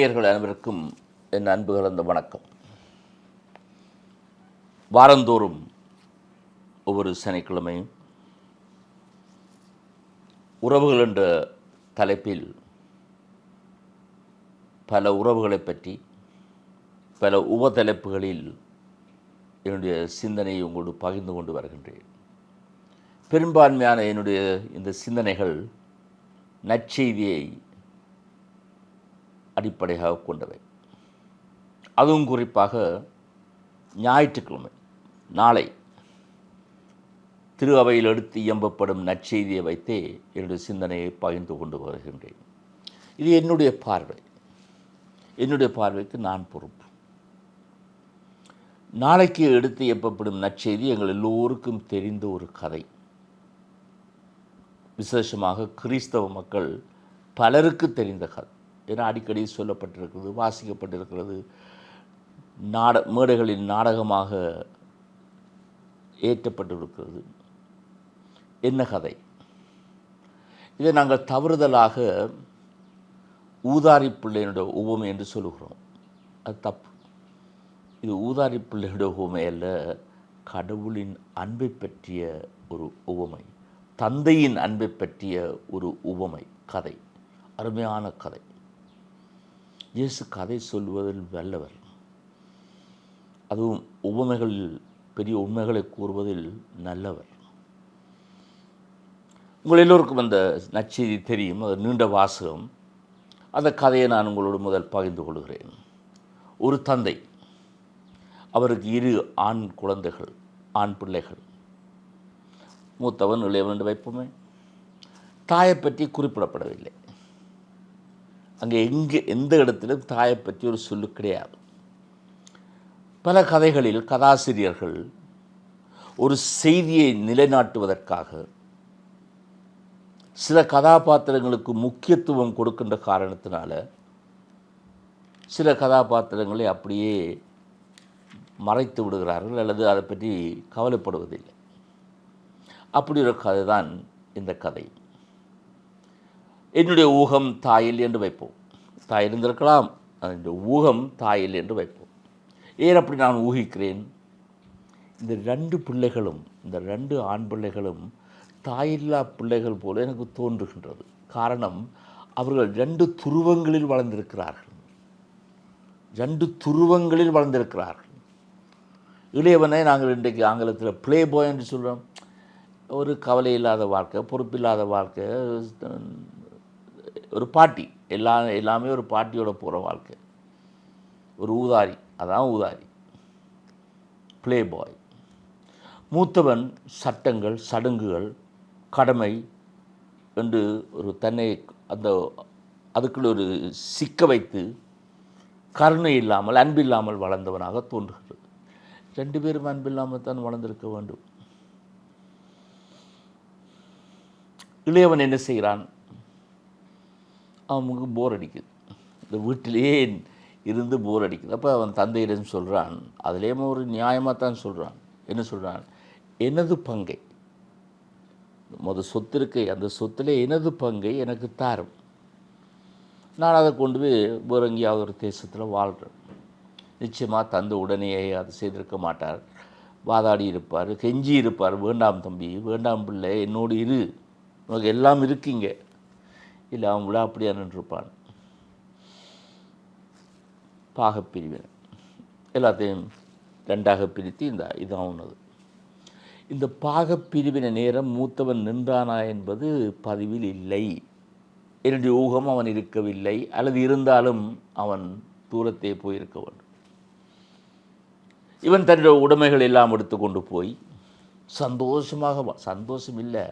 நேயர்கள் அனைவருக்கும் என் அன்பு கலந்த வணக்கம். வாரந்தோறும் ஒவ்வொரு சனிக்கிழமையும் உறவுகள் என்ற தலைப்பில் பல உறவுகளை பற்றி பல உபதலைப்புகளில் என்னுடைய சிந்தனையை உங்களோடு பகிர்ந்து கொண்டு வருகின்றேன். பெரும்பான்மையான என்னுடைய இந்த சிந்தனைகள் நற்செய்தியை அடிப்படையாக கொண்டவை. அதுவும் குறிப்பாக ஞாயிற்றுக்கிழமை நாளை திரு அவையில் எடுத்து இயம்பப்படும் நற்செய்தியை வைத்தே என்னுடைய சிந்தனையை பகிர்ந்து கொண்டு வருகின்றேன். இது என்னுடைய பார்வைக்கு நான் பொறுப்பு. நாளைக்கு எடுத்து இயம்பப்படும் நற்செய்தி எங்கள் எல்லோருக்கும் தெரிந்த ஒரு கதை. விசேஷமாக கிறிஸ்தவ மக்கள் பலருக்கு தெரிந்த கதை. என அடிக்கடி சொல்லப்பட்டிருக்கிறது, வாசிக்கப்பட்டிருக்கிறது, மேடைகளில் நாடகமாக ஏற்றப்பட்டிருக்கிறது. என்ன கதை? இதை நாங்கள் தவறுதலாக ஊதாரி பிள்ளையினுடைய உவமை என்று சொல்லுகிறோம். அது தப்பு. இது ஊதாரி பிள்ளையுடைய உவமை அல்ல, கடவுளின் அன்பை பற்றிய ஒரு உவமை, தந்தையின் அன்பை பற்றிய ஒரு உவமை கதை. அருமையான கதை. இயேசு கதை சொல்வதில் வல்லவர். அதுவும் உவமைகளில் பெரிய உண்மைகளை கூறுவதில் நல்லவர். உங்கள் எல்லோருக்கும் அந்த நற்செய்தி தெரியும். அது நீண்ட வாசகம். அந்த கதையை நான் உங்களோடு முதல் பகிர்ந்து கொள்கிறேன். ஒரு தந்தை, அவருக்கு 2 ஆண் குழந்தைகள், ஆண் பிள்ளைகள். மூத்தவன் இளையவன் என்று வைப்போமே. தாயை பற்றி குறிப்பிடப்படவில்லை. அங்கே எந்த இடத்திலும் தாயை பற்றி ஒரு சொல்லு கிடையாது. பல கதைகளில் கதாசிரியர்கள் ஒரு செய்தியை நிலைநாட்டுவதற்காக சில கதாபாத்திரங்களுக்கு முக்கியத்துவம் கொடுக்கின்ற காரணத்தினால சில கதாபாத்திரங்களை அப்படியே மறைத்து விடுகிறார்கள் அல்லது அதை பற்றி கவலைப்படுவதில்லை. அப்படி ஒரு கதை தான் இந்த கதை. என்னுடைய ஊகம் தாயில் என்று வைப்போம். தாய் இருந்திருக்கலாம், என்னுடைய ஊகம் தாயில் என்று வைப்போம். ஏன் அப்படி நான் ஊகிக்கிறேன்? இந்த 2 பிள்ளைகளும், இந்த 2 ஆண் பிள்ளைகளும் தாயில்லா பிள்ளைகள் போல எனக்கு தோன்றுகின்றது. காரணம், அவர்கள் 2 துருவங்களில் வளர்ந்திருக்கிறார்கள். 2 துருவங்களில் வளர்ந்திருக்கிறார்கள். இளையவனை நாங்கள் இன்றைக்கு ஆங்கிலத்தில் ப்ளே பாய் என்று சொல்கிறோம். ஒரு கவலை இல்லாத வாழ்க்கை, பொறுப்பில்லாத வாழ்க்கை, ஒரு பாட்டி, எல்லாமே ஒரு பாட்டியோட போகிற வாழ்க்கை. ஒரு ஊதாரி, அதான் ஊதாரி, ப்ளே பாய். மூத்தவன் சட்டங்கள், சடங்குகள், கடமை என்று ஒரு தன்னை அதுக்குள்ள ஒரு சிக்க வைத்து கருணை இல்லாமல், அன்பில்லாமல் வளர்ந்தவனாக தோன்றுகிறது. 2 பேரும் அன்பில்லாமல் தான் வளர்ந்திருக்க வேண்டும். இளையவன் என்ன செய்கிறான்? அவனுக்கு போர் அடிக்குது. இந்த வீட்டிலேயே இருந்து போர் அடிக்குது. அப்போ அவன் தந்தையிடம் சொல்கிறான். அதுலேயும் ஒரு நியாயமாக தான் சொல்கிறான். என்ன சொல்கிறான்? எனது பங்கை, சொத்து இருக்கை, அந்த சொத்தில் எனது பங்கை எனக்கு தாரும். நான் அதை கொண்டு போய் வேறு எங்கேயாவது ஒரு தேசத்தில் வாழ்கிறேன். நிச்சயமாக தந்தை உடனேயே அதை செய்திருக்க மாட்டார். வாதாடி இருப்பார், கெஞ்சி இருப்பார். வேண்டாம் தம்பி, வேண்டாம் பிள்ளை, என்னோடு இரு, உனக்கு எல்லாம் இருக்குங்க. இல்லை, அவன் விழா அப்படியா நின்றுருப்பான். பாகப்பிரிவினை எல்லாத்தையும் 2ஆக பிரித்து இது அவனது. இந்த பாகப்பிரிவினை நேரம் மூத்தவன் நின்றானா என்பது பதிவில் இல்லை. என்னுடைய ஊகம் அவன் இருக்கவில்லை, அல்லது இருந்தாலும் அவன் தூரத்தே போயிருக்க வேண்டும். இவன் தன்னுடைய உடைமைகள் எல்லாம் எடுத்துக்கொண்டு போய் சந்தோஷம் இல்லை,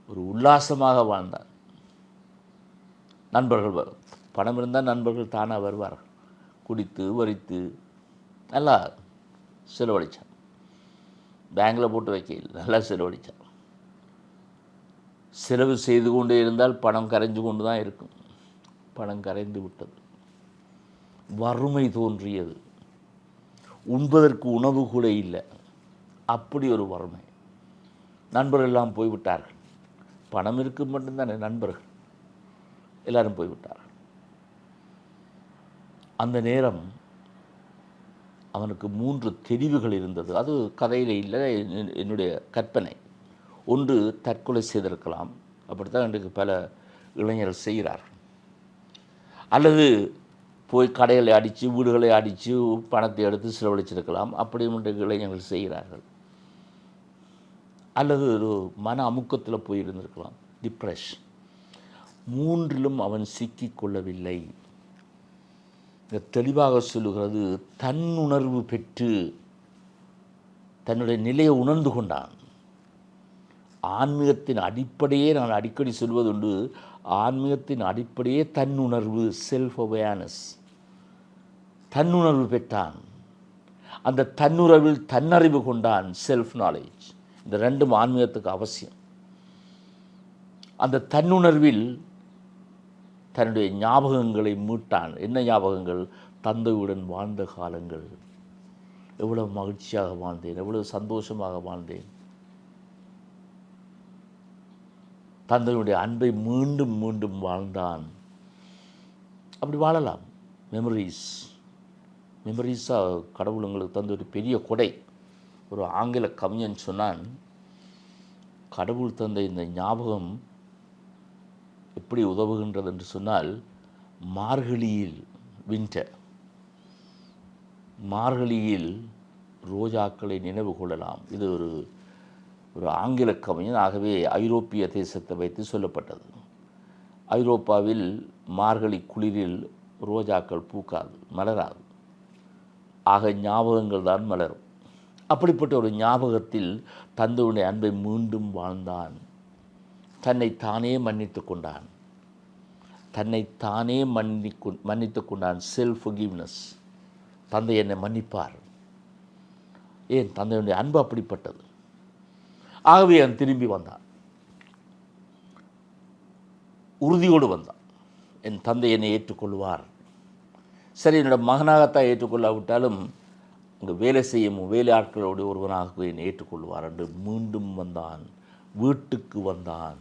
ஒரு உல்லாசமாக வாழ்ந்தான். நண்பர்கள், பணம் இருந்தால் நண்பர்கள் தானாக வருவார்கள். குடித்து வரித்து நல்லா செலவழித்தான். பேங்கில் போட்டு வைக்கல, நல்லா செலவழித்தான். செலவு செய்து கொண்டே இருந்தால் பணம் கரைஞ்சு கொண்டு தான் இருக்கும். பணம் கரைந்து விட்டது. வறுமை தோன்றியது. உண்பதற்கு உணவு கூட இல்லை. அப்படி ஒரு வறுமை. நண்பர்கள் எல்லாம் போய்விட்டார்கள். பணம் இருக்கு மட்டும்தானே நண்பர்கள், எல்லாரும் போய்விட்டார்கள். அந்த நேரம் அவனுக்கு 3 தெரிவுகள் இருந்தது. அது கதையில் இல்லை, என்னுடைய கற்பனை. ஒன்று, தற்கொலை செய்திருக்கலாம். அப்படித்தான் இன்றைக்கு பல இளைஞர்கள் செய்கிறார்கள். அல்லது போய் கடைகளை அடித்து, வீடுகளை அடித்து, பணத்தை எடுத்து செலவழிச்சிருக்கலாம். அப்படியும் இன்றைக்கு இளைஞர்கள் செய்கிறார்கள். அல்லது ஒரு மன அமுக்கத்தில் போயிருந்திருக்கலாம், டிப்ரெஷன். 3லும் அவன் சிக்கிக்கொள்ளவில்லை. தெளிவாக சொல்லுகிறது, தன்னுணர்வு பெற்று தன்னுடைய நிலையை உணர்ந்து கொண்டான். ஆன்மீகத்தின் அடிப்படையே, நான் அடிக்கடி சொல்வதுண்டு, ஆன்மீகத்தின் அடிப்படையே தன்னுணர்வு, செல்ஃப் அவேர்னஸ். தன்னுணர்வு பெற்றான். அந்த தன்னுணர்வில் தன்னறிவு கொண்டான், செல்ஃப் நாலேஜ். இந்த ரெண்டும் ஆன்மீகத்துக்கு அவசியம். அந்த தன்னுணர்வில் தன்னுடைய ஞாபகங்களை மீட்டான். என்ன ஞாபகங்கள்? தந்தையுடன் வாழ்ந்த காலங்கள். எவ்வளவு மகிழ்ச்சியாக வாழ்ந்தேன், எவ்வளவு சந்தோஷமாக வாழ்ந்தேன். தந்தையுடைய அன்பை மீண்டும் மீண்டும் வாழ்ந்தான். அப்படி வாழலாம். மெமரிஸாக கடவுள் உங்களுக்கு தந்த ஒரு பெரிய கொடை. ஒரு ஆங்கில கவிஞன் சொன்னான், கடவுள் தந்த இந்த ஞாபகம் எப்படி உதவுகின்றது என்று சொன்னால், மார்கழியில் ரோஜாக்களை நினைவு கொள்ளலாம். இது ஒரு ஆங்கில கவிஞன். ஆகவே ஐரோப்பிய தேசத்தை வைத்து சொல்லப்பட்டது. ஐரோப்பாவில் மார்கழி குளிரில் ரோஜாக்கள் பூக்காது, மலராது. ஆக ஞாபகங்கள் தான் மலரும். அப்படிப்பட்ட ஒரு ஞாபகத்தில் தந்தையுடைய அன்பை மீண்டும் வாழ்ந்தான். தன்னை தானே மன்னித்து கொண்டான். மன்னித்து கொண்டான். Self forgiveness. தந்தை என்னை மன்னிப்பார். ஏன்? தந்தையுடைய அன்பு அப்படிப்பட்டது. ஆகவே அவன் திரும்பி வந்தான், உறுதியோடு வந்தான். என் தந்தை என்னை ஏற்றுக்கொள்வார். சரி, என்னோட மகனாகத்தான் ஏற்றுக்கொள்ளாவிட்டாலும் இங்கே வேலை செய்யும் வேலை ஆட்களோடு ஒருவனாக என்னை ஏற்றுக்கொள்வார் என்று மீண்டும் வந்தான். வீட்டுக்கு வந்தான்.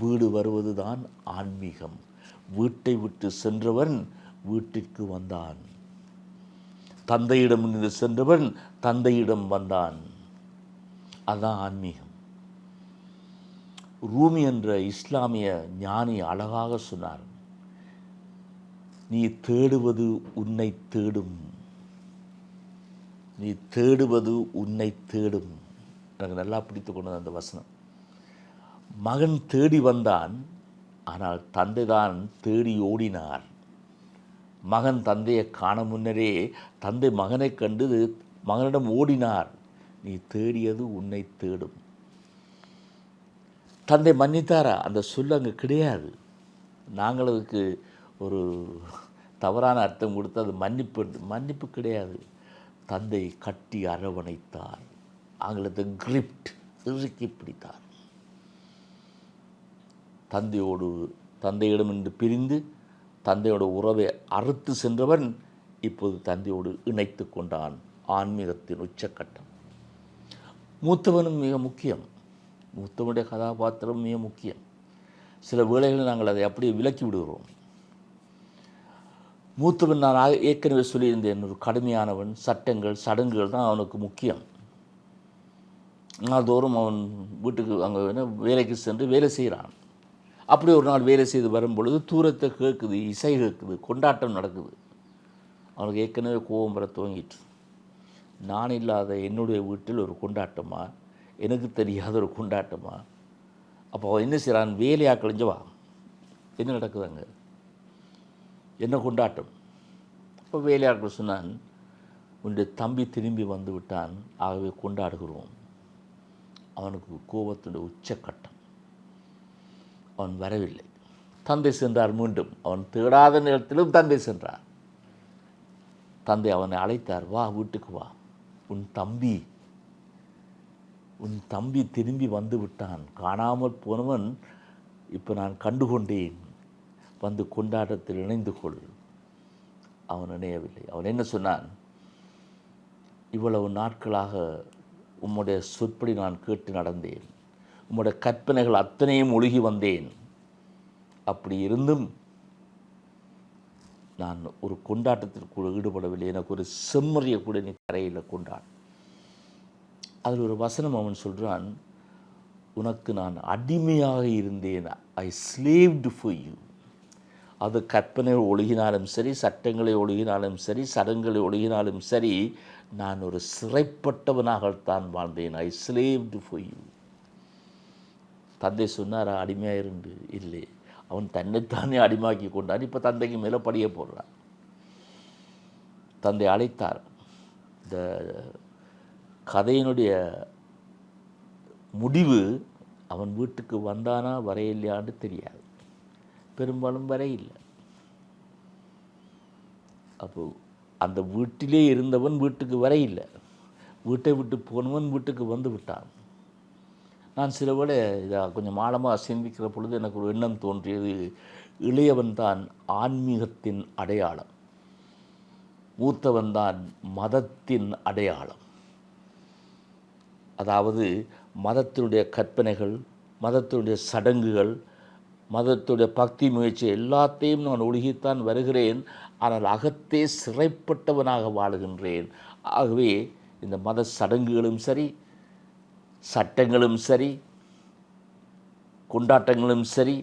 வீடு வருவது தான் ஆன்மீகம். வீட்டை விட்டு சென்றவன் வீட்டிற்கு வந்தான். தந்தையிடம் இருந்து சென்றவன் தந்தையிடம் வந்தான். அதுதான் ஆன்மீகம். ரூமி என்ற இஸ்லாமிய ஞானி அழகாக சொன்னார், நீ தேடுவது உன்னை தேடும். நீ தேடுவது உன்னை தேடும். எனக்கு நல்லா பிடித்து கொண்டது அந்த வசனம். மகன் தேடி வந்தான், ஆனால் தந்தை தான் தேடி ஓடினார். மகன் தந்தையை காண முன்னரே தந்தை மகனை கண்டு மகனிடம் ஓடினார். நீ தேடியது உன்னை தேடும். தந்தை மன்னித்தாரா? அந்த சொல் அங்கே கிடையாது. நாங்கள் அதுக்கு ஒரு தவறான அர்த்தம் கொடுத்து அது மன்னிப்பு கிடையாது. தந்தை கட்டி அரவணைத்தார். ஆங்கிலத்தை கிரிப்ட், இறுக்கி பிடித்தார். தந்தையிடமிருந்து பிரிந்து தந்தையோட உறவை அறுத்து சென்றவன் இப்போது தந்தையோடு இணைத்து கொண்டான். ஆன்மீகத்தின் உச்சக்கட்டம். மூத்தவனும் மிக முக்கியம். மூத்தவனுடைய கதாபாத்திரம் மிக முக்கியம். சில வேளைகளில் நாங்கள் அதை அப்படியே விலக்கி விடுகிறோம். மூத்தவன், நான் ஏற்கனவே சொல்லியிருந்தேன், ஒரு கடுமையானவன். சட்டங்கள் சடங்குகள் தான் அவனுக்கு முக்கியம். நாள்தோறும் அவன் வீட்டுக்கு அங்கே வேலைக்கு சென்று வேலை செய்கிறான். அப்படி ஒரு நாள் வேலை செய்து வரும்பொழுது தூரத்தை கேட்குது, இசை கேட்குது, கொண்டாட்டம் நடக்குது. அவனுக்கு ஏற்கனவே கோபம் வர துவங்கிட்டு, நான் இல்லாத என்னுடைய வீட்டில் ஒரு கொண்டாட்டமா, எனக்கு தெரியாத ஒரு கொண்டாட்டமா? அப்போ அவன் என்ன செய்கிறான்? வேலையாக கழிஞ்சவா, என்ன நடக்குது அங்கே, என்ன கொண்டாட்டம்? அப்போ வேலையாட்கள் சொன்னான், உன்னுடைய தம்பி திரும்பி வந்து விட்டான், ஆகவே கொண்டாடுகிறோம். அவனுக்கு கோபத்துடைய உச்சக்கட்டம். அவன் வரவில்லை. தந்தை சென்றார். மீண்டும் அவன் தேடாத நேரத்திலும் தந்தை சென்றார். தந்தை அவனை அழைத்தார், வா வீட்டுக்கு வா, உன் தம்பி திரும்பி வந்து விட்டான். காணாமல் போனவன் இப்போ நான் கண்டுகொண்டேன், வந்து கொண்டாட்டத்தில் இணைந்து கொள். அவன் இணையவில்லை. அவன் என்ன சொன்னான்? இவ்வளவு நாட்களாக உம்முடைய சொற்படி நான் கேட்டு நடந்தேன், உம்முடைய கற்பனைகள் அத்தனையும் ஒழுகி வந்தேன். அப்படி இருந்தும் நான் ஒரு கொண்டாட்டத்தில் கூட ஈடுபடவில்லை, எனக்கு ஒரு செம்மறியை கூட நீ தரையில் கொண்டாடு. அதில் ஒரு வசனம் அவன் சொல்கிறான், உனக்கு நான் அடிமையாக இருந்தேன், ஐ ஸ்லேவ்டு ஃபார் யூ. அது கற்பனை ஒழுகினாலும் சரி, சட்டங்களை ஒழுகினாலும் சரி, சடங்குகளை ஒழுகினாலும் சரி, நான் ஒரு சிறைப்பட்டவனாகத்தான் வாழ்ந்தேன், ஐ ஸ்லேவ்டு ஃபார் யூ. தந்தை சொன்னார் அடிமையாக இருந்து, இல்லை, அவன் தன்னைத்தானே அடிமாக்கி கொண்டான். இப்போ தந்தைக்கு மேலே படிய போடுறான். தந்தை அழைத்தார். இந்த கதையினுடைய முடிவு அவன் வீட்டுக்கு வந்தானா வரையில்லையான்னு தெரியாது, பெரும்பாலும் வரையில்லை. அப்போ அந்த வீட்டிலே இருந்தவன் வீட்டுக்கு வரையில்லை, வீட்டை விட்டு போனவன் வீட்டுக்கு வந்து விட்டான். நான் சில வேளை இதை கொஞ்சம் ஆழமாக சிந்திக்கிற பொழுது எனக்கு ஒரு எண்ணம் தோன்றியது, இளையவன் தான் ஆன்மீகத்தின் அடையாளம், மூத்தவன் தான் மதத்தின் அடையாளம். அதாவது மதத்தினுடைய கற்பனைகள், மதத்தினுடைய சடங்குகள், மதத்துடைய பக்தி முயற்சி எல்லாத்தையும் நான் ஒழுகித்தான் வருகிறேன், ஆனால் அகத்தே சிறைப்பட்டவனாக வாழுகின்றேன். ஆகவே இந்த மத சடங்குகளும் சரி, சட்டங்களும் சரி, கொண்டாட்டங்களும் சரி,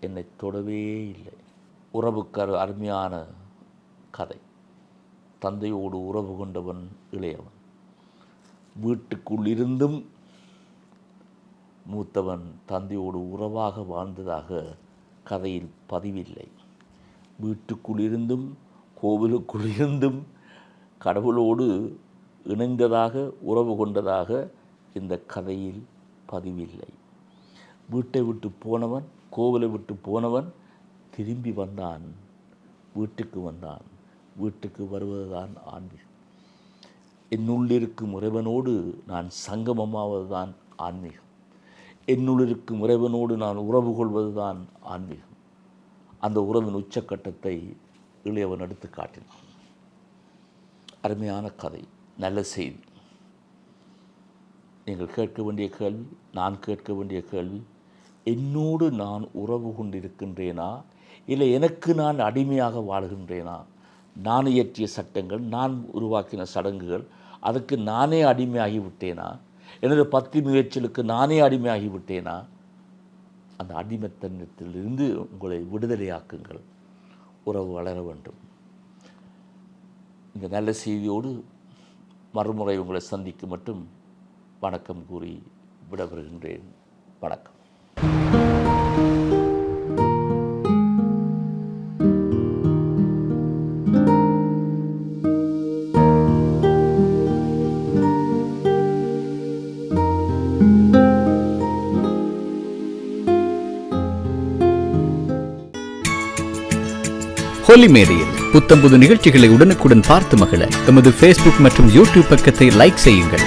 என்னை தொடவே இல்லை. உறவுக்கு அருமையான கதை. தந்தையோடு உறவு கொண்டவன் இளையவன், வீட்டுக்குள் இருந்தும் மூத்தவன் தந்தையோடு உறவாக வாழ்ந்ததாக கதையில் பதிவில்லை. வீட்டுக்குள் இருந்தும் கோவிலுக்குள் இருந்தும் கடவுளோடு இணைந்ததாக உறவு கொண்டதாக இந்த கதையில் பதிவில்லை. வீட்டை விட்டு போனவன், கோவிலை விட்டு போனவன் திரும்பி வந்தான், வீட்டுக்கு வந்தான். வீட்டுக்கு வருவதுதான் ஆன்மீகம். என்னுள்ளிருக்கும் இறைவனோடு நான் சங்கமமாவது தான் ஆன்மீகம். என்னுள்ளிருக்கும் இறைவனோடு நான் உறவு கொள்வது தான் ஆன்மீகம். அந்த உறவின் உச்சக்கட்டத்தை இளையவன் எடுத்து காட்டினான். அருமையான கதை, நல்ல செய்தி. நீங்கள் கேட்க வேண்டிய கேள்வி, நான் கேட்க வேண்டிய கேள்வி, என்னோடு நான் உறவு கொண்டிருக்கின்றேனா, இல்லை எனக்கு நான் அடிமையாக வாழ்கின்றேனா? நான் இயற்றிய சட்டங்கள், நான் உருவாக்கின சடங்குகள், அதுக்கு நானே அடிமையாகிவிட்டேனா? எனது பக்தி முயற்சிகளுக்கு நானே அடிமையாகிவிட்டேனா? அந்த அடிமைத்தனத்திலிருந்து உங்களை விடுதலையாக்குங்கள், உறவு வளர வேண்டும். இந்த நல்ல செய்தியோடு மறுமுறை உங்களை சந்திக்கும் மட்டும் வணக்கம் கூறி விடைபெறுகின்றேன். வணக்கம். ஹோலி மேரியில் புத்தம்புது நிகழ்ச்சிகளை உடனுக்குடன் பார்த்து மகிழ எமது Facebook மற்றும் YouTube பக்கத்தை லைக் செய்யுங்கள்.